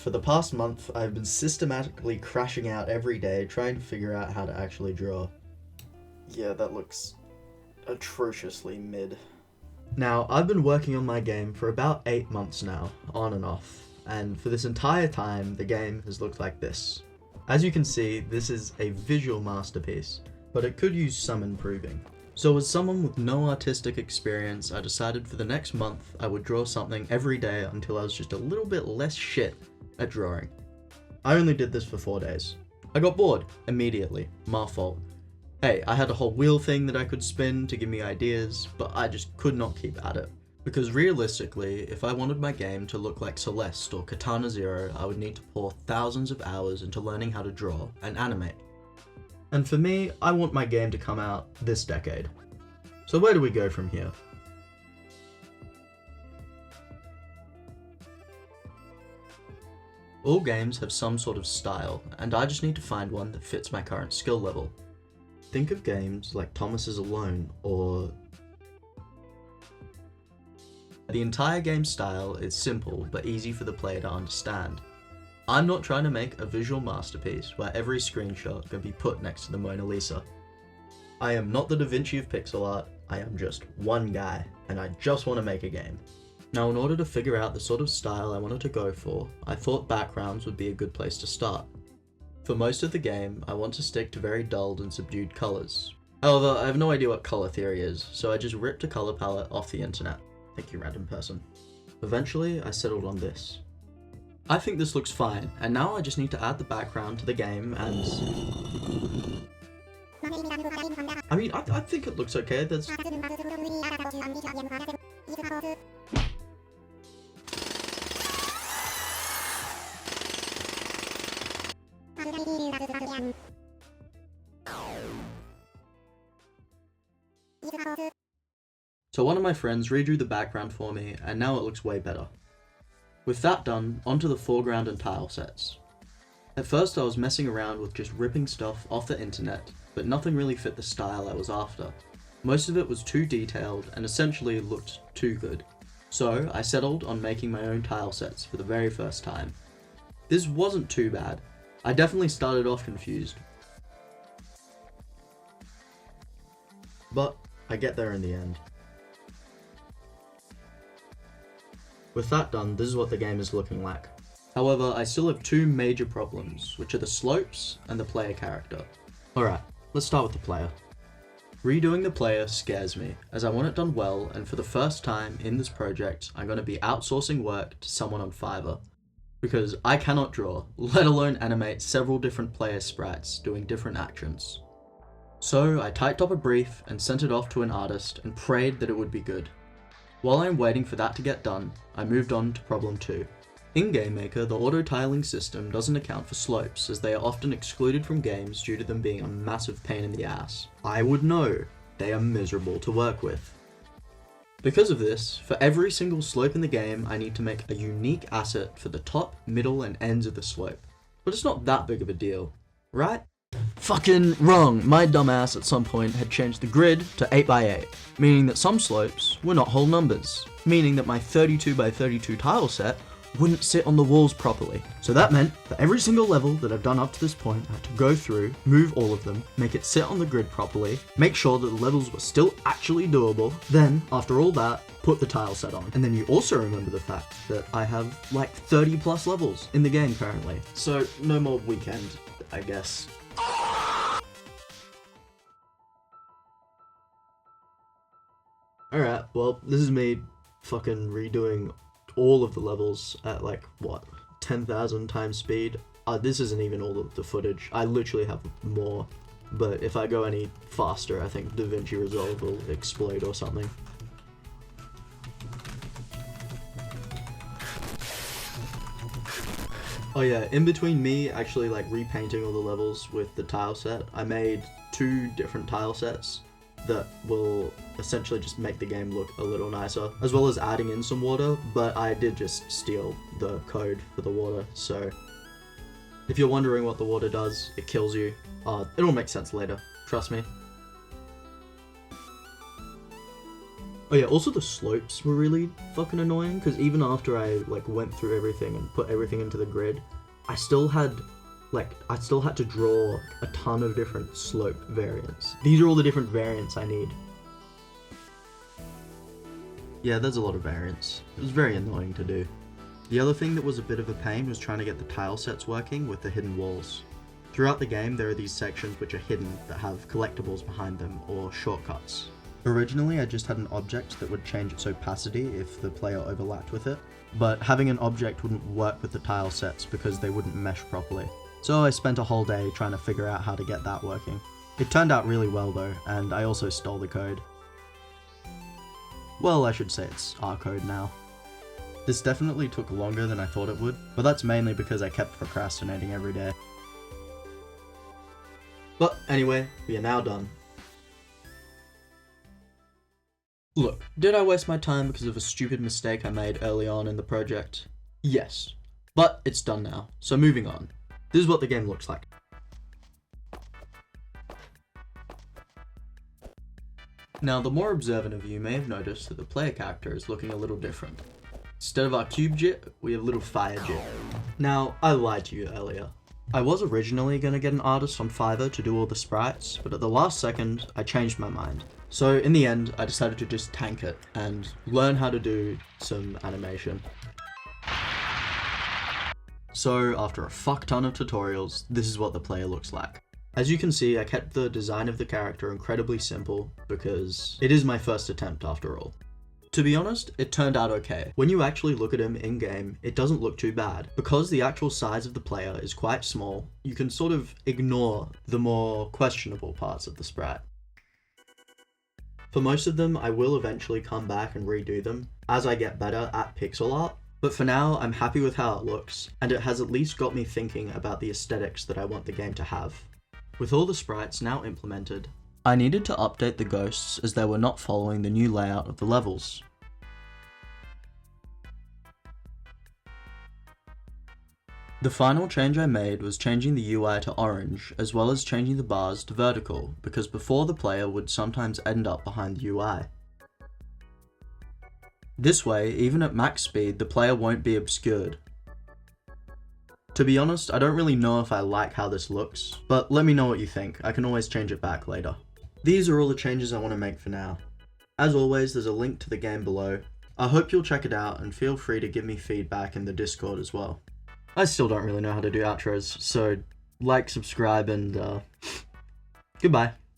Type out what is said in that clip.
For the past month, I've been systematically crashing out every day trying to figure out how to actually draw. Yeah, that looks atrociously mid. Now, I've been working on my game for about 8 months now, on and off, and for this entire time, the game has looked like this. As you can see, this is a visual masterpiece, but it could use some improving. So as someone with no artistic experience, I decided for the next month I would draw something every day until I was just a little bit less shit at drawing. I only did this for 4 days. I got bored immediately, my fault. Hey, I had a whole wheel thing that I could spin to give me ideas, but I just could not keep at it. Because realistically, if I wanted my game to look like Celeste or Katana Zero, I would need to pour thousands of hours into learning how to draw and animate. And for me, I want my game to come out this decade. So where do we go from here? All games have some sort of style, and I just need to find one that fits my current skill level. Think of games like Thomas is Alone, or... The entire game style is simple but easy for the player to understand. I'm not trying to make a visual masterpiece where every screenshot can be put next to the Mona Lisa. I am not the Da Vinci of pixel art, I am just one guy, and I just want to make a game. Now, in order to figure out the sort of style I wanted to go for, I thought backgrounds would be a good place to start. For most of the game, I want to stick to very dulled and subdued colours. However, I have no idea what colour theory is, so I just ripped a colour palette off the internet. Thank you, random person. Eventually, I settled on this. I think this looks fine, and now I just need to add the background to the game and... I mean, I think it looks okay. There's... So one of my friends redrew the background for me, and now it looks way better. With that done, onto the foreground and tile sets. At first I was messing around with just ripping stuff off the internet, but nothing really fit the style I was after. Most of it was too detailed and essentially looked too good. So I settled on making my own tile sets for the very first time. This wasn't too bad. I definitely started off confused, but I get there in the end. With that done, this is what the game is looking like. However, I still have two major problems, which are the slopes and the player character. Alright, let's start with the player. Redoing the player scares me, as I want it done well, and for the first time in this project, I'm going to be outsourcing work to someone on Fiverr. Because I cannot draw, let alone animate several different player sprites doing different actions. So I typed up a brief and sent it off to an artist and prayed that it would be good. While I'm waiting for that to get done, I moved on to problem 2. In GameMaker, the auto-tiling system doesn't account for slopes, as they are often excluded from games due to them being a massive pain in the ass. I would know, they are miserable to work with. Because of this, for every single slope in the game, I need to make a unique asset for the top, middle, and ends of the slope. But it's not that big of a deal, right? Fucking wrong. My dumbass at some point had changed the grid to 8x8, meaning that some slopes were not whole numbers, meaning that my 32x32 tile set wouldn't sit on the walls properly. So that meant for every single level that I've done up to this point, I had to go through, move all of them, make it sit on the grid properly, make sure that the levels were still actually doable, then, after all that, put the tile set on. And then you also remember the fact that I have like 30 plus levels in the game currently. So no more weekend, I guess. Alright, well, this is me fucking redoing all of the levels at like, what, 10,000 times speed? This isn't even all of the footage. I literally have more, but if I go any faster, I think Da Vinci Resolve will explode or something. Oh yeah, in between me actually like repainting all the levels with the tile set, I made 2 different tile sets that will essentially just make the game look a little nicer, as well as adding in some water, but I did just steal the code for the water, so if you're wondering what the water does, it kills you. It'll make sense later, trust me. Oh yeah, also the slopes were really fucking annoying, because even after I like went through everything and put everything into the grid, I still had to draw a ton of different slope variants. These are all the different variants I need. Yeah, there's a lot of variants. It was very annoying to do. The other thing that was a bit of a pain was trying to get the tile sets working with the hidden walls. Throughout the game, there are these sections which are hidden that have collectibles behind them, or shortcuts. Originally, I just had an object that would change its opacity if the player overlapped with it, but having an object wouldn't work with the tile sets because they wouldn't mesh properly. So I spent a whole day trying to figure out how to get that working. It turned out really well though, and I also stole the code. Well, I should say it's our code now. This definitely took longer than I thought it would, but that's mainly because I kept procrastinating every day. But anyway, we are now done. Look, did I waste my time because of a stupid mistake I made early on in the project? Yes. But it's done now, so moving on. This is what the game looks like. Now, the more observant of you may have noticed that the player character is looking a little different. Instead of our cube jit, we have little fire jit. Now, I lied to you earlier. I was originally going to get an artist on Fiverr to do all the sprites, but at the last second, I changed my mind. So in the end, I decided to just tank it and learn how to do some animation. So after a fuck ton of tutorials, this is what the player looks like. As you can see, I kept the design of the character incredibly simple because it is my first attempt after all. To be honest, it turned out okay. When you actually look at him in-game, it doesn't look too bad. Because the actual size of the player is quite small, you can sort of ignore the more questionable parts of the sprite. For most of them, I will eventually come back and redo them as I get better at pixel art, but for now, I'm happy with how it looks, and it has at least got me thinking about the aesthetics that I want the game to have. With all the sprites now implemented, I needed to update the ghosts as they were not following the new layout of the levels. The final change I made was changing the UI to orange, as well as changing the bars to vertical, because before the player would sometimes end up behind the UI. This way, even at max speed, the player won't be obscured. To be honest, I don't really know if I like how this looks, but let me know what you think. I can always change it back later. These are all the changes I want to make for now. As always, there's a link to the game below. I hope you'll check it out and feel free to give me feedback in the Discord as well. I still don't really know how to do outros, so like, subscribe, and goodbye.